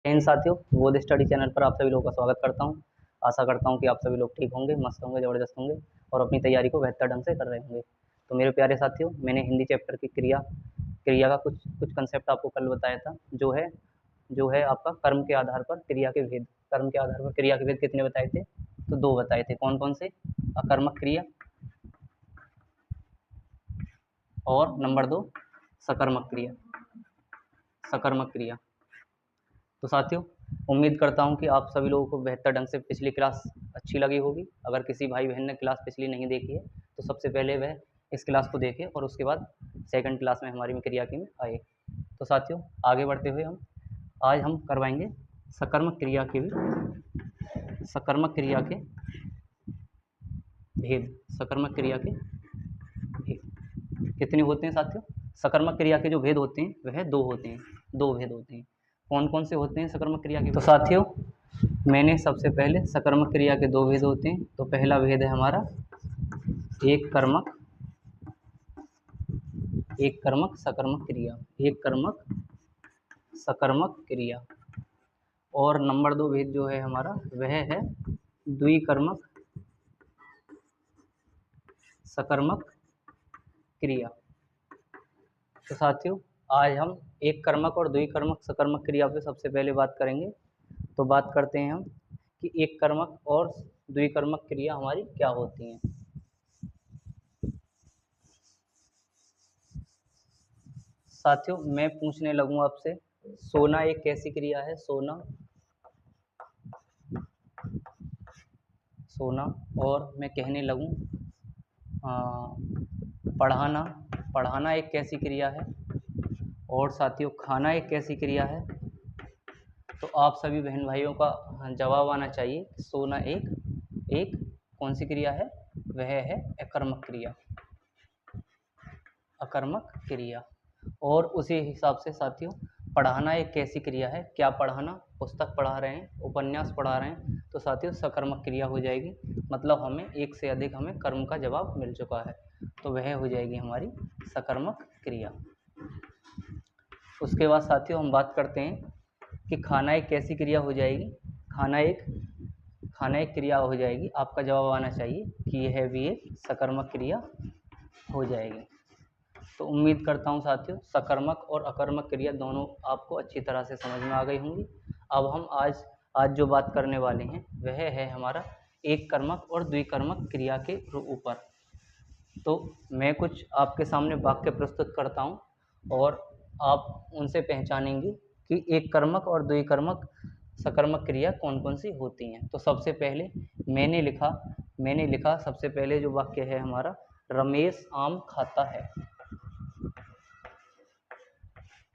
साथियों, बोध study channel पर आप सभी लोगों का स्वागत करता हूं। आशा करता हूं कि आप सभी लोग ठीक होंगे, मस्त होंगे, ज़बरदस्त होंगे और अपनी तैयारी को बेहतर ढंग से कर रहे होंगे। तो मेरे प्यारे साथियों, मैंने हिंदी चैप्टर की क्रिया का कुछ कंसेप्ट आपको कल बताया था, जो है आपका कर्म के आधार पर क्रिया के भेद। कर्म के आधार पर क्रिया के भेद कितने बताए थे? तो 2 बताए थे। कौन-कौन से? अकर्मक क्रिया और नंबर 2 सकर्मक क्रिया। सकर्मक क्रिया। तो साथियों, उम्मीद करता हूँ कि आप सभी लोगों को बेहतर ढंग से पिछली क्लास अच्छी लगी होगी। अगर किसी भाई बहन ने क्लास पिछली नहीं देखी है तो सबसे पहले वह इस क्लास को देखे और उसके बाद सेकंड क्लास में हमारी क्रिया की में आए। तो साथियों, आगे बढ़ते हुए आज हम करवाएंगे सकर्मक क्रिया के भेद। सकर्मक क्रिया के भेद कितने होते हैं साथियों? सकर्मक क्रिया के जो भेद होते हैं वह 2 होते हैं। 2 भेद होते हैं। कौन-कौन से होते हैं सकर्मक क्रिया के? तो साथियों, मैंने सबसे पहले सकर्मक क्रिया के 2 भेद होते हैं। तो पहला भेद है हमारा एक कर्मक सकर्मक क्रिया। एक कर्मक सकर्मक क्रिया। और नंबर 2 भेद जो है हमारा वह है द्विकर्मक सकर्मक क्रिया। तो साथियों, आज हम एक कर्मक और द्विकर्मक सकर्मक क्रिया पे सबसे पहले बात करेंगे। तो बात करते हैं हम कि एक कर्मक और द्विकर्मक क्रिया हमारी क्या होती हैं। साथियों, मैं पूछने लगूं आपसे, सोना एक कैसी क्रिया है? सोना। और मैं कहने लगूं पढ़ाना एक कैसी क्रिया है? और साथियों, खाना एक कैसी क्रिया है? तो आप सभी बहन भाइयों का जवाब आना चाहिए। सोना एक कौन सी क्रिया है? वह है अकर्मक क्रिया। अकर्मक क्रिया। और उसी हिसाब से साथियों, पढ़ाना एक कैसी क्रिया है? क्या पढ़ाना? पुस्तक पढ़ा रहे हैं, उपन्यास पढ़ा रहे हैं, तो साथियों सकर्मक क्रिया हो जाएगी। मतलब हमें एक से अधिक कर्म का जवाब मिल चुका है, तो वह हो जाएगी हमारी सकर्मक क्रिया। उसके बाद साथियों हम बात करते हैं कि खाना एक कैसी क्रिया हो जाएगी। खाना एक क्रिया हो जाएगी। आपका जवाब आना चाहिए कि यह भी एक सकर्मक क्रिया हो जाएगी। तो उम्मीद करता हूँ साथियों, सकर्मक और अकर्मक क्रिया दोनों आपको अच्छी तरह से समझ में आ गई होंगी। अब हम आज जो बात करने वाले हैं वह है हमारा एक कर्मक और द्विकर्मक क्रिया के ऊपर। तो मैं कुछ आपके सामने वाक्य प्रस्तुत करता हूँ और आप उनसे पहचानेंगे कि एक कर्मक और द्विकर्मक सकर्मक क्रिया कौन कौन सी होती हैं। तो सबसे पहले मैंने लिखा सबसे पहले जो वाक्य है हमारा, रमेश आम खाता है।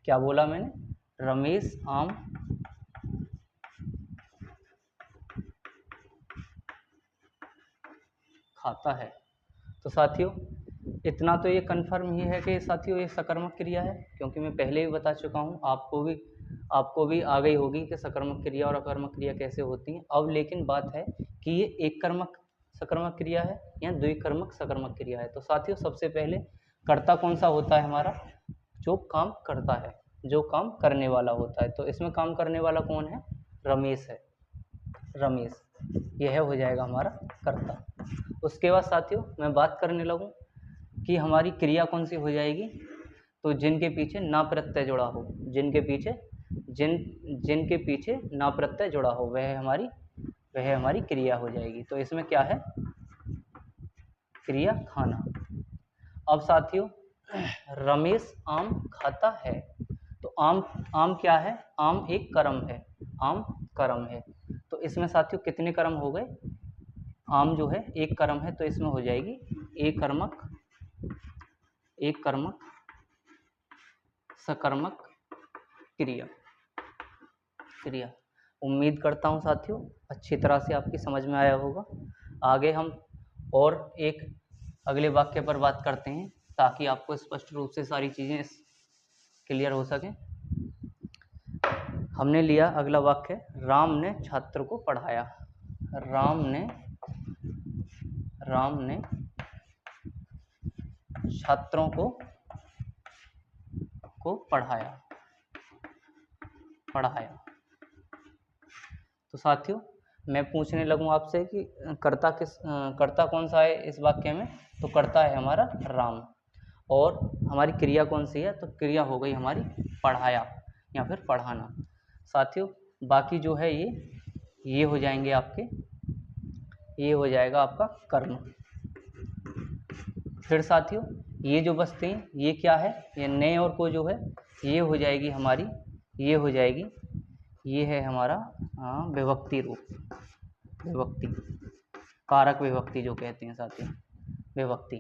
क्या बोला मैंने? रमेश आम खाता है। तो साथियों, इतना तो ये कन्फर्म ही है कि साथियों ये सकर्मक क्रिया है, क्योंकि मैं पहले ही बता चुका हूँ। आपको भी आ गई होगी कि सकर्मक क्रिया और अकर्मक क्रिया कैसे होती हैं। अब लेकिन बात है कि ये एक कर्मक सकर्मक क्रिया है या द्विकर्मक सकर्मक क्रिया है। तो साथियों, सबसे पहले कर्ता कौन सा होता है हमारा? जो काम करता है, जो काम करने वाला होता है। तो इसमें काम करने वाला कौन है? रमेश है। रमेश, यह हो जाएगा हमारा कर्ता। उसके बाद साथियों मैं बात करने लगूं कि हमारी क्रिया कौन सी हो जाएगी। तो जिनके पीछे ना प्रत्यय जुड़ा हो, जिनके पीछे ना प्रत्यय जुड़ा हो, वह हमारी क्रिया हो जाएगी। तो इसमें क्या है? क्रिया खाना। अब साथियों, रमेश आम खाता है। तो आम क्या है? आम एक कर्म है। आम कर्म है। तो इसमें साथियों कितने कर्म हो गए? आम जो है एक कर्म है, तो इसमें हो जाएगी एक कर्मक सकर्मक क्रिया। उम्मीद करता हूँ साथियों अच्छी तरह से आपकी समझ में आया होगा। आगे हम और एक अगले वाक्य पर बात करते हैं ताकि आपको स्पष्ट रूप से सारी चीज़ें क्लियर हो सकें। हमने लिया अगला वाक्य, राम ने छात्र को पढ़ाया। राम ने छात्रों को पढ़ाया। तो साथियों मैं पूछने लगूँ आपसे कि कर्ता कौन सा है इस वाक्य में, तो कर्ता है हमारा राम, और हमारी क्रिया कौन सी है, तो क्रिया हो गई हमारी पढ़ाया या फिर पढ़ाना। साथियों बाकी जो है ये हो जाएंगे आपके, ये हो जाएगा आपका कर्म। फिर साथियों ये जो बचते हैं ये क्या है, ये ने और को जो है ये हो जाएगी हमारी, ये हो जाएगी, ये है हमारा विभक्ति रूप, विभक्ति, कारक विभक्ति जो कहते हैं साथियों, विभक्ति।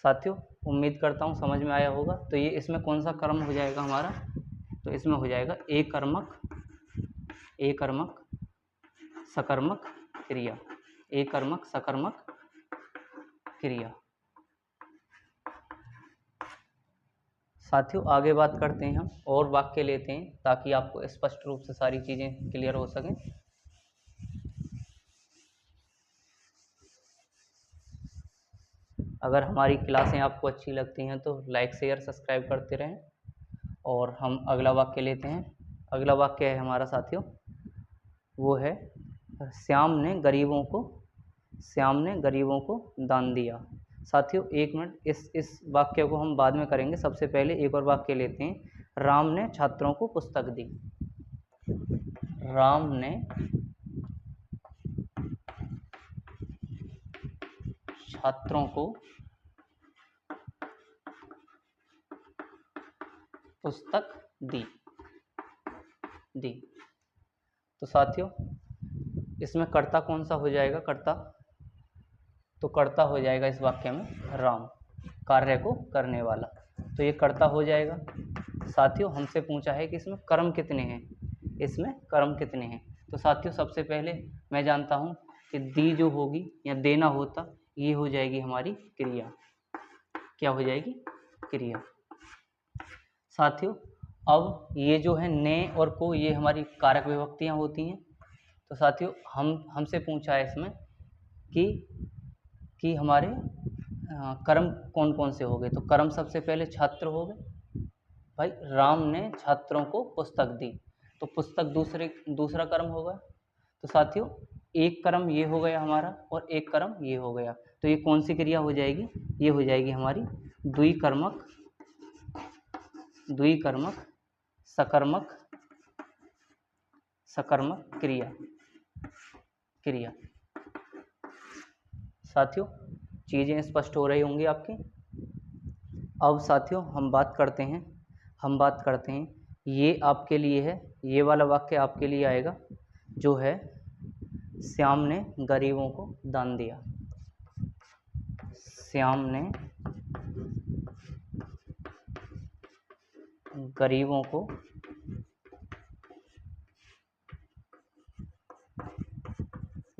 साथियों उम्मीद करता हूँ समझ में आया होगा। तो ये इसमें कौन सा कर्म हो जाएगा हमारा, तो इसमें हो जाएगा एकर्मक सकर्मक क्रिया, एकर्मक सकर्मक क्रिया। साथियों आगे बात करते हैं, हम और वाक्य लेते हैं ताकि आपको स्पष्ट रूप से सारी चीज़ें क्लियर हो सकें। अगर हमारी क्लासें आपको अच्छी लगती हैं तो लाइक शेयर सब्सक्राइब करते रहें। और हम अगला वाक्य लेते हैं। अगला वाक्य है हमारा साथियों, वो है श्याम ने गरीबों को दान दिया। साथियों एक मिनट, इस वाक्य को हम बाद में करेंगे, सबसे पहले एक और वाक्य लेते हैं। राम ने छात्रों को पुस्तक दी, राम ने छात्रों को पुस्तक दी। तो साथियों इसमें कर्ता कौन सा हो जाएगा, कर्ता, तो कर्ता हो जाएगा इस वाक्य में राम, कार्य को करने वाला, तो ये कर्ता हो जाएगा। साथियों हमसे पूछा है कि इसमें कर्म कितने हैं, इसमें कर्म कितने हैं। तो साथियों सबसे पहले मैं जानता हूँ कि दी जो होगी या देना होता, ये हो जाएगी हमारी क्रिया, क्या हो जाएगी, क्रिया। साथियों अब ये जो है ने और को, ये हमारी कारक विभक्तियाँ होती हैं। तो साथियों हमसे पूछा है इसमें कि हमारे कर्म कौन कौन से हो गए। तो कर्म सबसे पहले छात्र हो गए, भाई राम ने छात्रों को पुस्तक दी, तो पुस्तक दूसरा कर्म होगा। तो साथियों एक कर्म ये हो गया हमारा और एक कर्म ये हो गया, तो ये कौन सी क्रिया हो जाएगी, ये हो जाएगी हमारी द्विकर्मक सकर्मक क्रिया। साथियों चीज़ें स्पष्ट हो रही होंगी आपकी। अब साथियों हम बात करते हैं ये आपके लिए है, ये वाला वाक्य आपके लिए आएगा जो है श्याम ने गरीबों को दान दिया। श्याम ने गरीबों को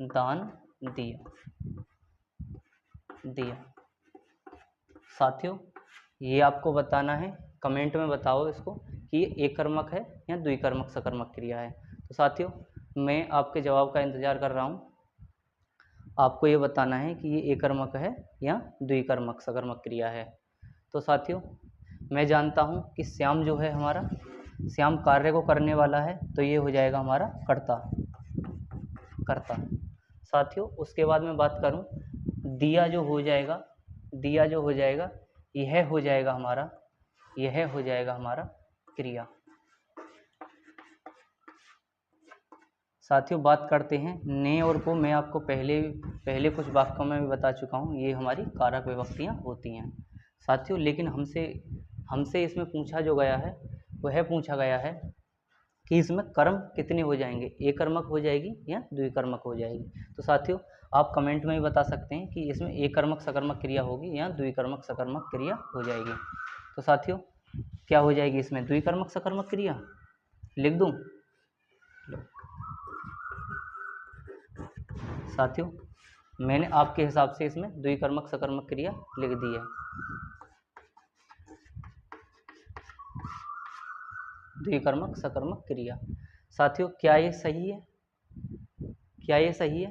दान दिया। साथियों ये आपको बताना है, कमेंट में बताओ इसको कि ये एकर्मक है या द्विकर्मक सकर्मक क्रिया है। तो साथियों मैं आपके जवाब का इंतज़ार कर रहा हूँ, आपको ये बताना है कि ये एकर्मक है या द्विकर्मक सकर्मक क्रिया है। तो साथियों मैं जानता हूँ कि श्याम जो है हमारा, श्याम कार्य को करने वाला है, तो ये हो जाएगा हमारा कर्ता। साथियों उसके बाद मैं बात करूँ, दिया जो हो जाएगा यह हो जाएगा हमारा क्रिया। साथियों बात करते हैं ने और को, मैं आपको पहले कुछ वाक्यों में भी बता चुका हूँ, ये हमारी कारक विभक्तियाँ होती हैं साथियों। लेकिन हमसे इसमें पूछा गया है कि इसमें कर्म कितने हो जाएंगे, एकर्मक हो जाएगी या द्विकर्मक हो जाएगी। तो साथियों आप कमेंट में भी बता सकते हैं कि इसमें एकर्मक सकर्मक क्रिया होगी या द्विकर्मक सकर्मक क्रिया हो जाएगी। तो साथियों क्या हो जाएगी इसमें, द्विकर्मक सकर्मक क्रिया, लिख दूं? साथियों मैंने आपके हिसाब से इसमें द्विकर्मक सकर्मक क्रिया लिख दी है। द्विकर्मक सकर्मक क्रिया। साथियों क्या ये सही है?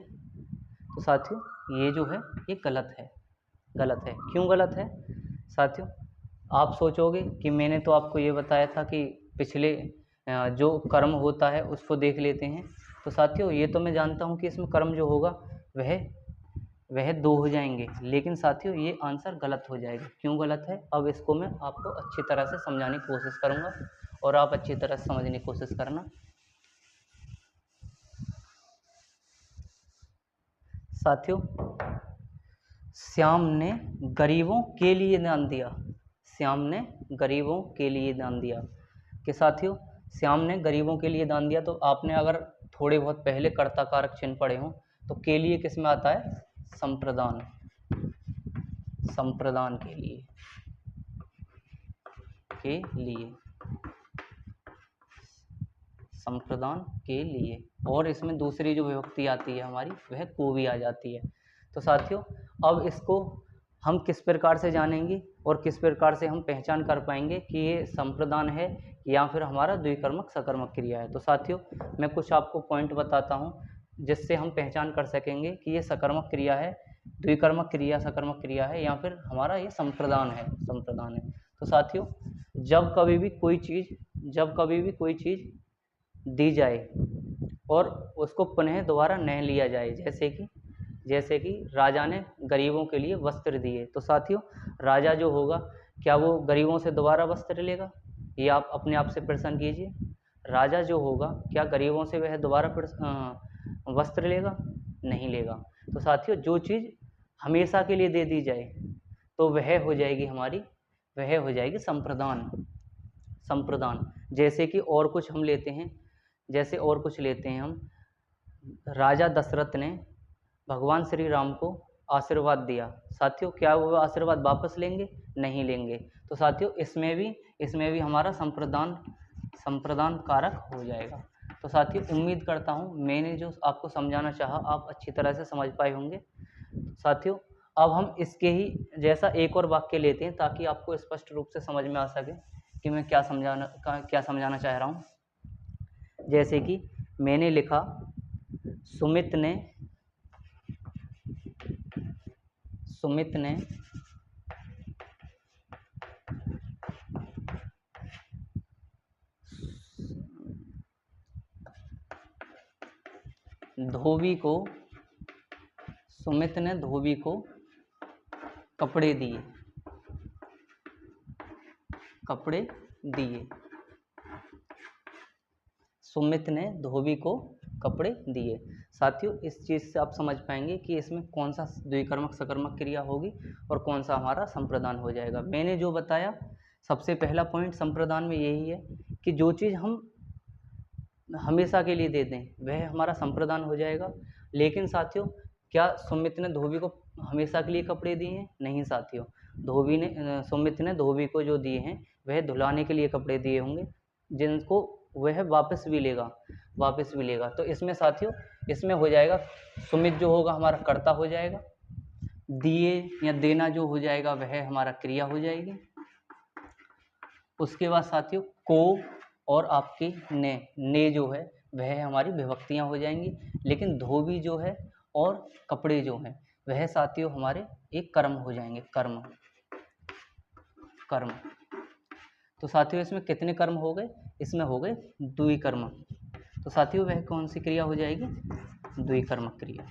तो साथियों ये जो है ये गलत है। क्यों गलत है? साथियों आप सोचोगे कि मैंने तो आपको ये बताया था कि पिछले जो कर्म होता है उसको देख लेते हैं। तो साथियों ये तो मैं जानता हूँ कि इसमें कर्म जो होगा वह 2 हो जाएंगे, लेकिन साथियों ये आंसर गलत हो जाएगा। क्यों गलत है, अब इसको मैं आपको अच्छी तरह से समझाने की कोशिश करूँगा और आप अच्छी तरह से समझने की कोशिश करना। साथियों श्याम ने गरीबों के लिए दान दिया। श्याम ने गरीबों के लिए दान दिया कि साथियों श्याम ने गरीबों के लिए दान दिया। तो आपने अगर थोड़े बहुत पहले कर्ता कारक चिन्ह पढ़े हों तो के लिए किस में आता है, संप्रदान। संप्रदान के लिए संप्रदान के लिए। और इसमें दूसरी जो विभक्ति आती है हमारी वह को भी आ जाती है। तो साथियों अब इसको हम किस प्रकार से जानेंगे और किस प्रकार से हम पहचान कर पाएंगे कि ये संप्रदान है या फिर हमारा द्विकर्मक सकर्मक क्रिया है। तो साथियों मैं कुछ आपको पॉइंट बताता हूँ जिससे हम पहचान कर सकेंगे कि ये सकर्मक क्रिया है, द्विकर्मक क्रिया, सकर्मक क्रिया है या फिर हमारा ये संप्रदान है। तो साथियों जब कभी भी कोई चीज़ दी जाए और उसको पुनः दोबारा नहीं लिया जाए, जैसे कि राजा ने गरीबों के लिए वस्त्र दिए। तो साथियों राजा जो होगा क्या वो गरीबों से दोबारा वस्त्र लेगा, ये आप अपने आप से प्रश्न कीजिए। राजा जो होगा क्या गरीबों से वह दोबारा वस्त्र लेगा, नहीं लेगा। तो साथियों जो चीज़ हमेशा के लिए दे दी जाए तो वह हो जाएगी संप्रदान। जैसे कि और कुछ लेते हैं हम। राजा दशरथ ने भगवान श्री राम को आशीर्वाद दिया। साथियों क्या वो आशीर्वाद वापस लेंगे, नहीं लेंगे। तो साथियों इसमें भी हमारा संप्रदान कारक हो जाएगा। तो साथियों उम्मीद करता हूँ मैंने जो आपको समझाना चाहा आप अच्छी तरह से समझ पाए होंगे। साथियों अब हम इसके ही जैसा एक और वाक्य लेते हैं ताकि आपको स्पष्ट रूप से समझ में आ सके कि मैं क्या समझाना चाह रहा हूँ। जैसे कि मैंने लिखा सुमित ने धोबी को कपड़े दिए। सुमित ने धोबी को कपड़े दिए। साथियों इस चीज़ से आप समझ पाएंगे कि इसमें कौन सा द्विकर्मक सकर्मक क्रिया होगी और कौन सा हमारा संप्रदान हो जाएगा। मैंने जो बताया सबसे पहला पॉइंट संप्रदान में यही है कि जो चीज़ हम हमेशा के लिए दे दें वह हमारा संप्रदान हो जाएगा। लेकिन साथियों क्या सुमित ने धोबी को हमेशा के लिए कपड़े दिए हैं, नहीं साथियों। सुमित ने धोबी को जो दिए हैं वह धुलाने के लिए कपड़े दिए होंगे जिनको वह वापस भी लेगा। तो इसमें साथियों इसमें हो जाएगा सुमित जो होगा हमारा कर्ता हो जाएगा, दिए या देना जो हो जाएगा वह हमारा क्रिया हो जाएगी। उसके बाद साथियों को और आपकी ने जो है वह हमारी विभक्तियां हो जाएंगी। लेकिन धोबी जो है और कपड़े जो हैं वह साथियों हमारे एक कर्म हो जाएंगे, कर्म। तो साथियों इसमें कितने कर्म हो गए, इसमें हो गए द्विकर्म। तो साथियों वह कौन सी क्रिया हो जाएगी, द्विकर्मक क्रिया,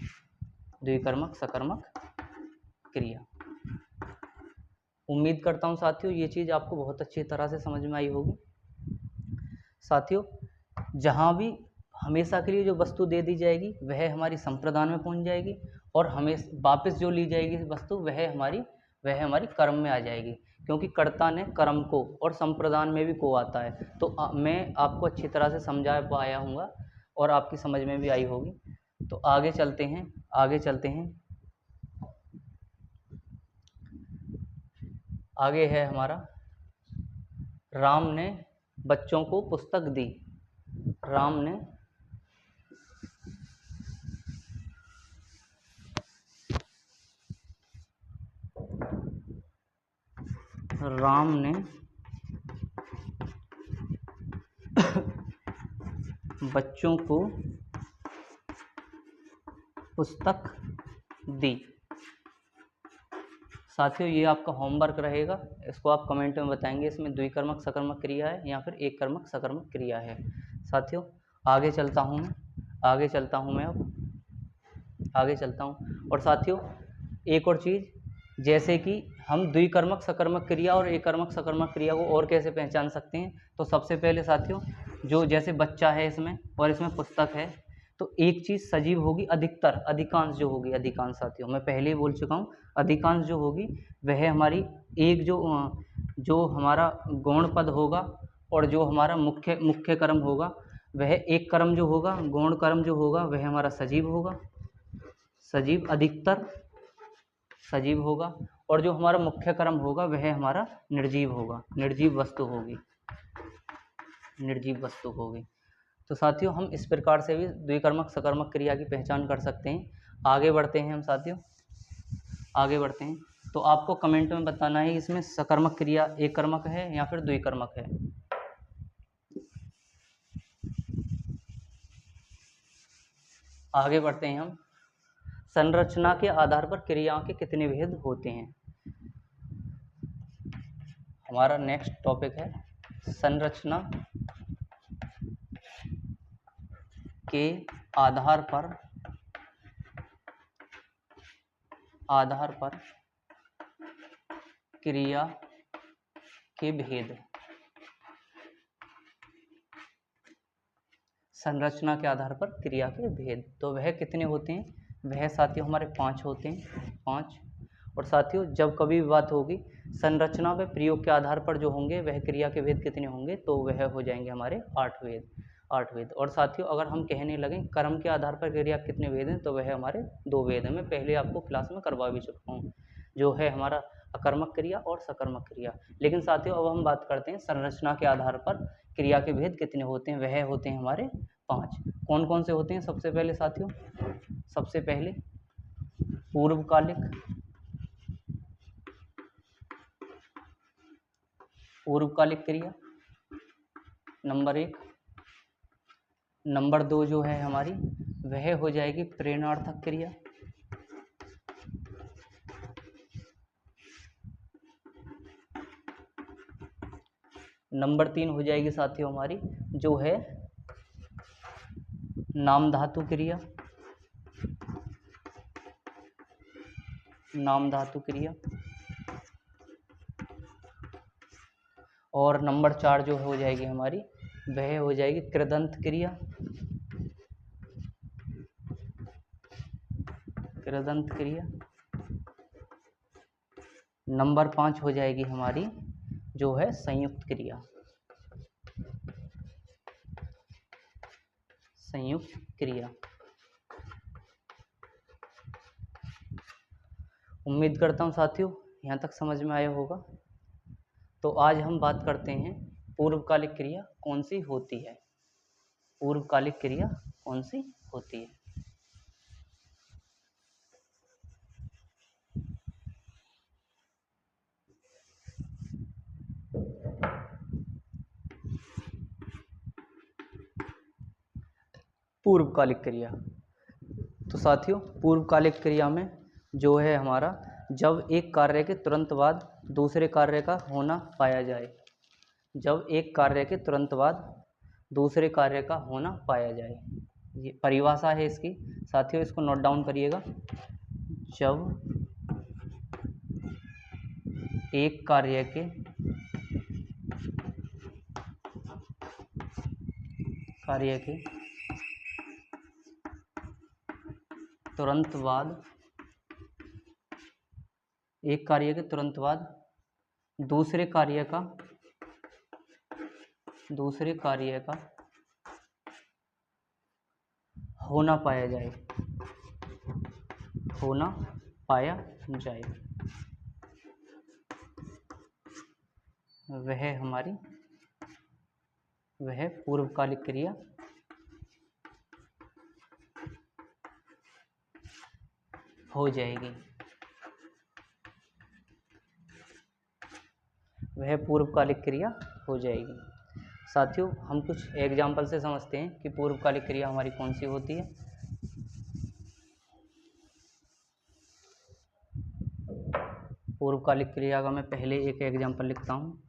द्विकर्मक सकर्मक क्रिया। उम्मीद करता हूँ साथियों ये चीज़ आपको बहुत अच्छी तरह से समझ में आई होगी। साथियों जहाँ भी हमेशा के लिए जो वस्तु दे दी जाएगी वह हमारी संप्रदान में पहुँच जाएगी और हमें वापस जो ली जाएगी वस्तु वह हमारी कर्म में आ जाएगी, क्योंकि कर्ता ने कर्म को और संप्रदान में भी को आता है। तो मैं आपको अच्छी तरह से समझा पाया हूँगा और आपकी समझ में भी आई होगी। तो आगे चलते हैं। आगे है हमारा राम ने बच्चों को पुस्तक दी। राम ने बच्चों को पुस्तक दी। साथियों ये आपका होमवर्क रहेगा, इसको आप कमेंट में बताएंगे इसमें द्विकर्मक सकर्मक क्रिया है या फिर एक कर्मक सकर्मक क्रिया है। साथियों आगे चलता हूँ मैं अब आगे चलता हूँ। और साथियों एक और चीज़, जैसे कि हम द्विकर्मक सकर्मक क्रिया और एक कर्मक सकर्मक क्रिया को और कैसे पहचान सकते हैं, तो सबसे पहले साथियों जो जैसे बच्चा है इसमें और इसमें पुस्तक है, तो एक चीज़ सजीव होगी अधिकतर, अधिकांश जो होगी, अधिकांश साथियों मैं पहले ही बोल चुका हूँ, अधिकांश जो होगी वह हमारी एक जो हमारा गौण पद होगा और जो हमारा मुख्य कर्म होगा, वह एक कर्म जो होगा, गौण कर्म जो होगा वह हमारा सजीव होगा, सजीव अधिकतर सजीव होगा, और जो हमारा मुख्य कर्म होगा वह हमारा निर्जीव होगा, निर्जीव वस्तु होगी। तो साथियों हम इस प्रकार से भी द्विकर्मक सकर्मक क्रिया की पहचान कर सकते हैं। आगे बढ़ते हैं हम साथियों, आगे बढ़ते हैं। तो आपको कमेंट में बताना है इसमें सकर्मक क्रिया एक कर्मक है या फिर द्विकर्मक है। आगे बढ़ते हैं हम। संरचना के आधार पर क्रियाओं के कितने भेद होते हैं। हमारा नेक्स्ट टॉपिक है संरचना के आधार पर क्रिया के भेद। संरचना के आधार पर क्रिया के भेद तो वह कितने होते हैं, वह साथियों हमारे 5 होते हैं, 5। और साथियों जब कभी भी बात होगी संरचना व प्रयोग के आधार पर जो होंगे वह क्रिया के भेद कितने होंगे, तो वह हो जाएंगे हमारे 8 भेद। और साथियों अगर हम कहने लगें कर्म के आधार पर क्रिया कितने भेद हैं, तो वह हमारे 2 भेद हैं। मैं पहले आपको क्लास में करवा भी चुका हूँ, जो है हमारा अकर्मक क्रिया और सकर्मक क्रिया। लेकिन साथियों अब हम बात करते हैं संरचना के आधार पर क्रिया के भेद कितने होते हैं, वह होते हैं हमारे 5। कौन कौन से होते हैं, सबसे पहले साथियों, सबसे पहले पूर्वकालिक क्रिया नंबर 1। नंबर 2 जो है हमारी वह हो जाएगी प्रेरणार्थक क्रिया। नंबर 3 हो जाएगी साथियों हमारी जो है नाम धातु क्रिया, नाम धातु क्रिया। और नंबर 4 जो हो जाएगी हमारी वह हो जाएगी कृदंत क्रिया, कृदंत क्रिया। नंबर 5 हो जाएगी हमारी जो है संयुक्त क्रिया, संयुक्त क्रिया। उम्मीद करता हूँ साथियों यहाँ तक समझ में आया होगा। तो आज हम बात करते हैं पूर्वकालिक क्रिया कौन सी होती है, पूर्वकालिक क्रिया कौन सी होती है। पूर्वकालिक क्रिया, तो साथियों पूर्वकालिक क्रिया में जो है हमारा जब एक कार्य के तुरंत बाद दूसरे कार्य का होना पाया जाए, जब एक कार्य के तुरंत बाद दूसरे कार्य का होना पाया जाए, ये परिभाषा है इसकी साथियों, इसको नोट डाउन करिएगा। जब एक कार्य के तुरंत बाद, एक कार्य के तुरंत बाद दूसरे कार्य का होना पाया जाए, वह पूर्वकालिक क्रिया हो जाएगी, वह पूर्वकालिक क्रिया हो जाएगी। साथियों हम कुछ एग्जाम्पल से समझते हैं कि पूर्वकालिक क्रिया हमारी कौन सी होती है। पूर्वकालिक क्रिया का मैं पहले एक एग्जाम्पल लिखता हूँ।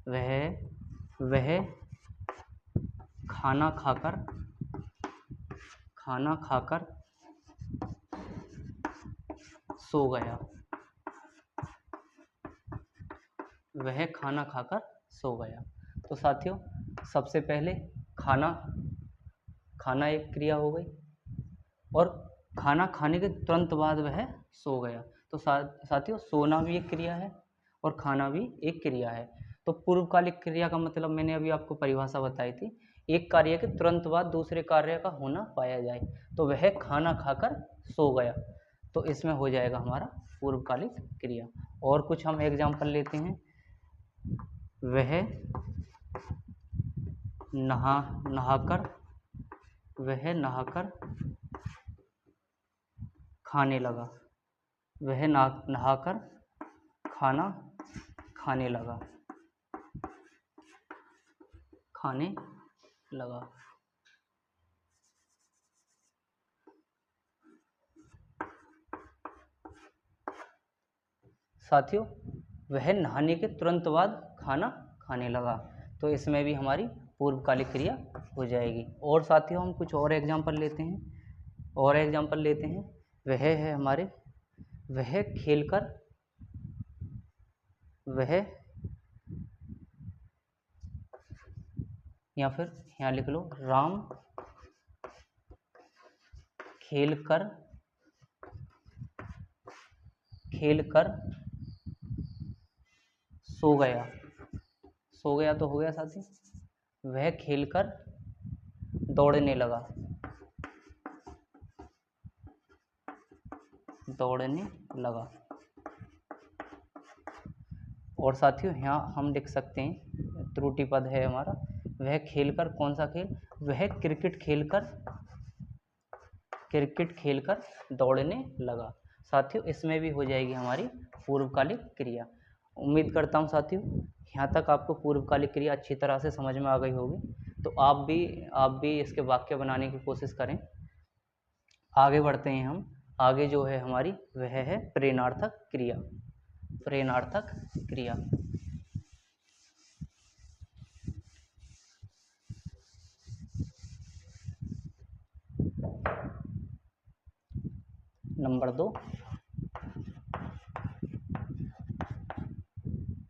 वह खाना खाकर सो गया। वह खाना खाकर सो गया। तो साथियों, सबसे पहले खाना एक क्रिया हो गई और खाना खाने के तुरंत बाद वह सो गया। तो साथियों, सोना भी एक क्रिया है और खाना भी एक क्रिया है। तो पूर्वकालिक क्रिया का मतलब मैंने अभी आपको परिभाषा बताई थी, एक कार्य के तुरंत बाद दूसरे कार्य का होना पाया जाए। तो वह खाना खाकर सो गया, तो इसमें हो जाएगा हमारा पूर्वकालिक क्रिया। और कुछ हम एग्जाम्पल लेते हैं। वह नहाकर खाने लगा। वह नहाकर खाना खाने लगा। साथियों, वह नहाने के तुरंत बाद खाना खाने लगा, तो इसमें भी हमारी पूर्वकालिक क्रिया हो जाएगी। और साथियों, हम कुछ और एग्जाम्पल लेते हैं। वह है हमारे वह खेलकर या फिर यहाँ लिख लो, राम खेलकर सो गया। तो हो गया साथी। वह खेलकर दौड़ने लगा। और साथियों, यहाँ हम लिख सकते हैं, त्रुटि पद है हमारा, वह खेलकर, कौन सा खेल? वह क्रिकेट खेलकर दौड़ने लगा। साथियों, इसमें भी हो जाएगी हमारी पूर्वकालिक क्रिया। उम्मीद करता हूँ साथियों, यहाँ तक आपको पूर्वकालिक क्रिया अच्छी तरह से समझ में आ गई होगी। तो आप भी इसके वाक्य बनाने की कोशिश करें। आगे बढ़ते हैं हम। आगे जो है हमारी वह है प्रेरणार्थक क्रिया। नंबर 2,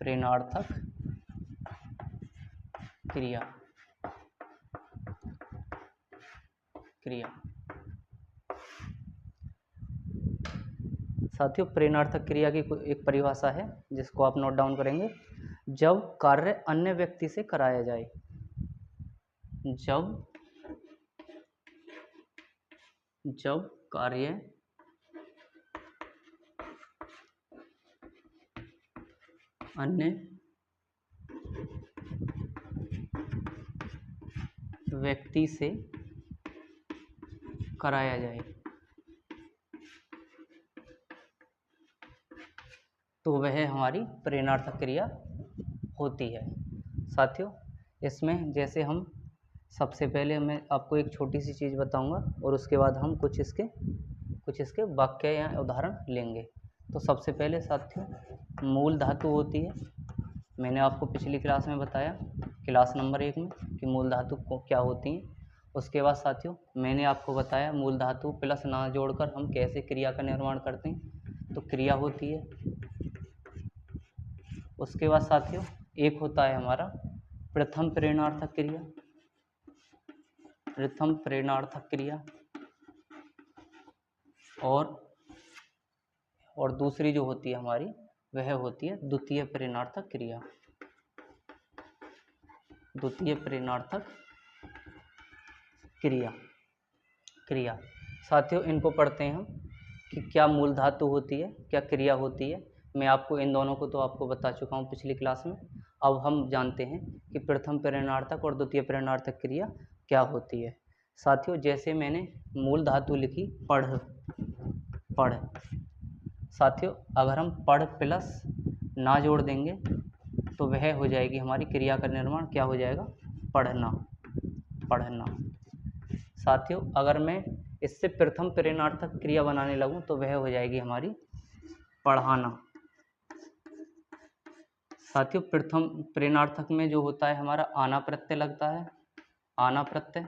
प्रेरणार्थक क्रिया। साथियों, प्रेरणार्थक क्रिया की एक परिभाषा है जिसको आप नोट डाउन करेंगे। जब कार्य अन्य व्यक्ति से कराया जाए। जब कार्य अन्य व्यक्ति से कराया जाए, तो वह हमारी प्रेरणार्थक क्रिया होती है। साथियों, इसमें जैसे हम सबसे पहले मैं आपको एक छोटी सी चीज़ बताऊंगा और उसके बाद हम कुछ इसके वाक्य या उदाहरण लेंगे। तो सबसे पहले साथियों, मूल धातु होती है। मैंने आपको पिछली क्लास में बताया, क्लास नंबर 1 में, कि मूल धातु को क्या होती हैं। उसके बाद साथियों, मैंने आपको बताया मूल धातु प्लस ना जोड़कर हम कैसे क्रिया का निर्माण करते हैं, तो क्रिया होती है। उसके बाद साथियों, एक होता है हमारा प्रथम प्रेरणार्थक क्रिया, और दूसरी जो होती है हमारी वह होती है द्वितीय प्रेरणार्थक क्रिया। साथियों, इनको पढ़ते हैं हम कि क्या मूल धातु होती है, क्या क्रिया होती है। मैं आपको इन दोनों को तो आपको बता चुका हूँ पिछली क्लास में। अब हम जानते हैं कि प्रथम प्रेरणार्थक और द्वितीय प्रेरणार्थक क्रिया क्या होती है। साथियों, जैसे मैंने मूल धातु लिखी पढ़। साथियों, अगर हम पढ़ प्लस ना जोड़ देंगे तो वह हो जाएगी हमारी क्रिया का निर्माण, क्या हो जाएगा? पढ़ना। साथियों, अगर मैं इससे प्रथम प्रेरणार्थक क्रिया बनाने लगूं तो वह हो जाएगी हमारी पढ़ाना। साथियों प्रथम प्रेरणार्थक में जो होता है हमारा आना प्रत्यय लगता है, आना प्रत्यय,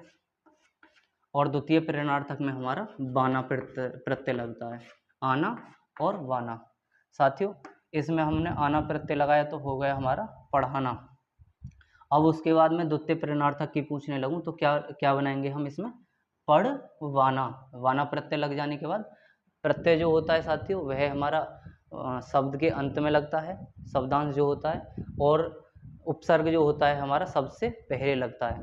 और द्वितीय प्रेरणार्थक में हमारा बाना प्रत्यय लगता है, आना और वाना। साथियों इसमें हमने आना प्रत्यय लगाया तो हो गया हमारा पढ़ाना। अब उसके बाद में द्वितीय प्रेरणार्थक की पूछने लगूं तो क्या क्या बनाएंगे हम इसमें, पढ़ वाना। वाना प्रत्यय लग जाने के बाद प्रत्यय जो होता है साथियों वह हमारा शब्द के अंत में लगता है, शब्दांश जो होता है, और उपसर्ग जो होता है हमारा सबसे पहले लगता है।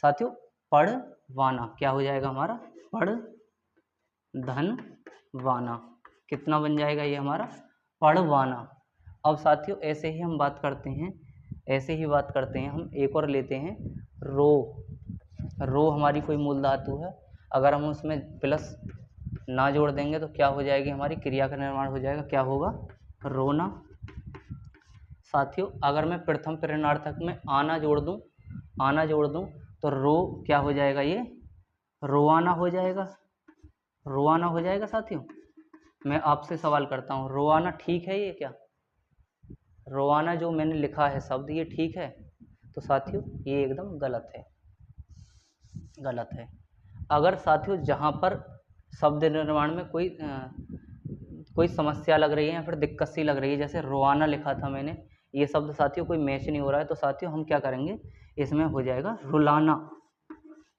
साथियों पढ़ वाना क्या हो जाएगा हमारा, पढ़ धन वाना। कितना बन जाएगा ये हमारा, पढ़वाना। अब साथियों ऐसे ही हम बात करते हैं, ऐसे ही बात करते हैं हम एक और लेते हैं रो। रो हमारी कोई मूल धातु है, अगर हम उसमें प्लस ना जोड़ देंगे तो क्या हो जाएगी, हमारी क्रिया का निर्माण हो जाएगा, क्या होगा, रोना। साथियों अगर मैं प्रथम प्रेरणार्थक में आना जोड़ दूं, आना जोड़ दूं तो रो क्या हो जाएगा, ये रोआना हो जाएगा, रोआना हो जाएगा। साथियों मैं आपसे सवाल करता हूँ, रोआना ठीक है ये क्या, रोआना जो मैंने लिखा है शब्द ये ठीक है? तो साथियों ये एकदम गलत है, गलत है। अगर साथियों जहाँ पर शब्द निर्माण में कोई समस्या लग रही है या फिर दिक्कत सी लग रही है, जैसे रोआना लिखा था मैंने, ये शब्द साथियों कोई मैच नहीं हो रहा है, तो साथियों हम क्या करेंगे, इसमें हो जाएगा रुलाना।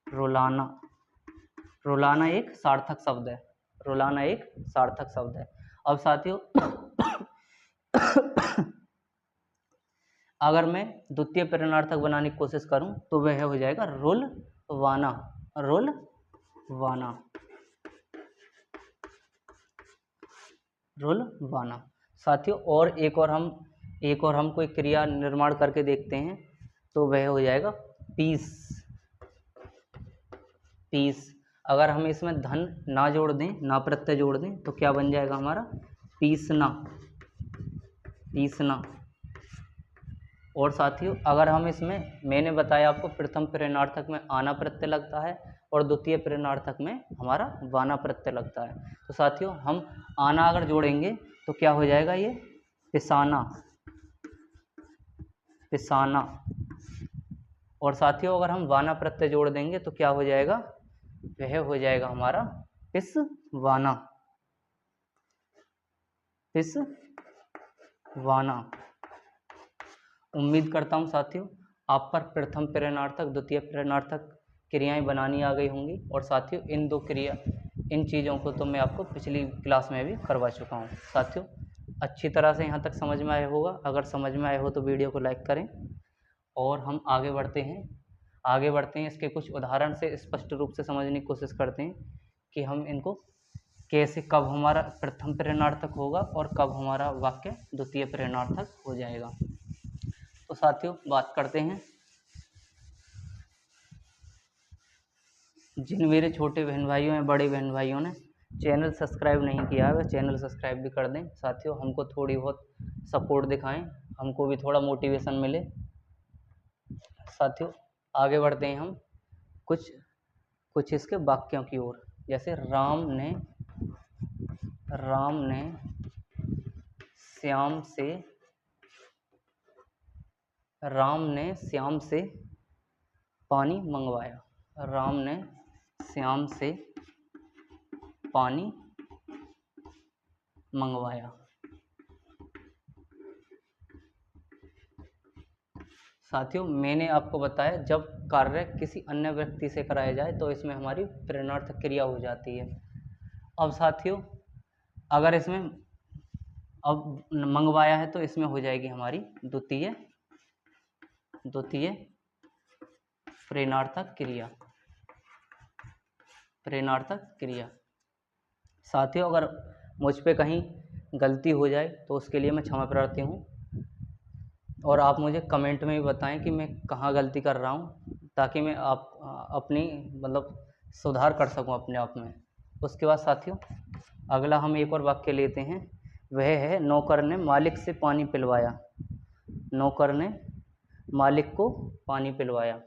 रुलाना, रुलाना एक सार्थक शब्द है, रुलाना एक सार्थक शब्द है। अब साथियों अगर मैं द्वितीय प्रेरणार्थक बनाने की कोशिश करूं तो वह हो जाएगा रुल वाना, रुल वाना, रुल वाना। साथियों और एक और हम कोई क्रिया निर्माण करके देखते हैं तो वह हो जाएगा पीस, पीस। अगर हम इसमें धन ना जोड़ दें, ना प्रत्यय जोड़ दें तो क्या बन जाएगा हमारा, पीसना, पीसना। और साथियों अगर हम इसमें, मैंने बताया आपको प्रथम प्रेरणार्थक में आना प्रत्यय लगता है और द्वितीय प्रेरणार्थक में हमारा वाना प्रत्यय लगता है, तो साथियों हम आना अगर जोड़ेंगे तो क्या हो जाएगा, ये पिसाना, पिसाना। और साथियों अगर हम वाना प्रत्यय जोड़ देंगे तो क्या हो जाएगा, वह हो जाएगा हमारा पिसवाना, पिसवाना। उम्मीद करता हूँ साथियों आप पर प्रथम प्रेरणार्थक द्वितीय प्रेरणार्थक क्रियाएं बनानी आ गई होंगी। और साथियों इन चीज़ों को तो मैं आपको पिछली क्लास में भी करवा चुका हूँ। साथियों अच्छी तरह से यहाँ तक समझ में आया होगा, अगर समझ में आया हो तो वीडियो को लाइक करें और हम आगे बढ़ते हैं इसके कुछ उदाहरण से स्पष्ट रूप से समझने की कोशिश करते हैं कि हम इनको कैसे, कब हमारा प्रथम प्रेरणार्थक होगा और कब हमारा वाक्य द्वितीय प्रेरणार्थक हो जाएगा। तो साथियों बात करते हैं, जिन मेरे छोटे बहन भाइयों या बड़े बहन भाइयों ने चैनल सब्सक्राइब नहीं किया है वह चैनल सब्सक्राइब भी कर दें। साथियों हमको थोड़ी बहुत सपोर्ट दिखाएं, हमको भी थोड़ा मोटिवेशन मिले। साथियों आगे बढ़ते हैं हम कुछ इसके वाक्यों की ओर। जैसे राम ने श्याम से पानी मंगवाया, राम ने श्याम से पानी मंगवाया। साथियों मैंने आपको बताया जब कार्य किसी अन्य व्यक्ति से कराया जाए तो इसमें हमारी प्रेरणार्थक क्रिया हो जाती है। अब साथियों अगर इसमें अब मंगवाया है तो इसमें हो जाएगी हमारी द्वितीय प्रेरणार्थक क्रिया, प्रेरणार्थक क्रिया। साथियों अगर मुझ पे कहीं गलती हो जाए तो उसके लिए मैं क्षमा प्रार्थी हूँ और आप मुझे कमेंट में भी बताएं कि मैं कहाँ गलती कर रहा हूँ, ताकि मैं अपनी मतलब सुधार कर सकूँ अपने आप में। उसके बाद साथियों अगला हम एक और वाक्य लेते हैं, वह है नौकर ने मालिक से पानी पिलवाया, नौकर ने मालिक को पानी पिलवाया,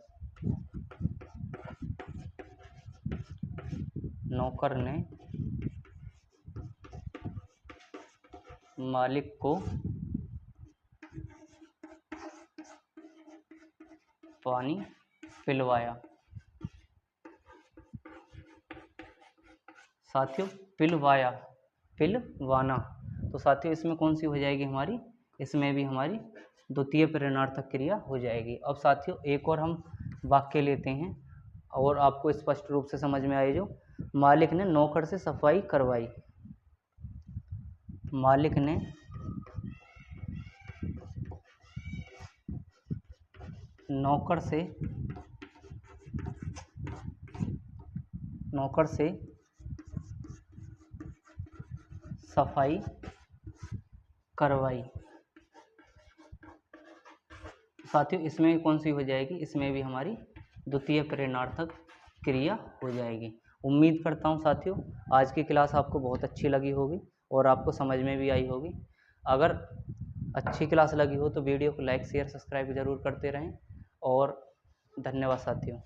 नौकर ने मालिक को पानी पिलवाया। साथियों पिलवाया, पिलवाना, तो साथियों इसमें कौन सी हो जाएगी हमारी, इसमें भी हमारी द्वितीय प्रेरणार्थक क्रिया हो जाएगी। अब साथियों एक और हम वाक्य लेते हैं और आपको स्पष्ट रूप से समझ में आए। जो मालिक ने नौकर से सफाई करवाई, मालिक ने नौकर से सफाई करवाई। साथियों इसमें कौन सी हो जाएगी, इसमें भी हमारी द्वितीय प्रेरणार्थक क्रिया हो जाएगी। उम्मीद करता हूँ साथियों आज की क्लास आपको बहुत अच्छी लगी होगी और आपको समझ में भी आई होगी। अगर अच्छी क्लास लगी हो तो वीडियो को लाइक शेयर सब्सक्राइब ज़रूर करते रहें और धन्यवाद साथियों।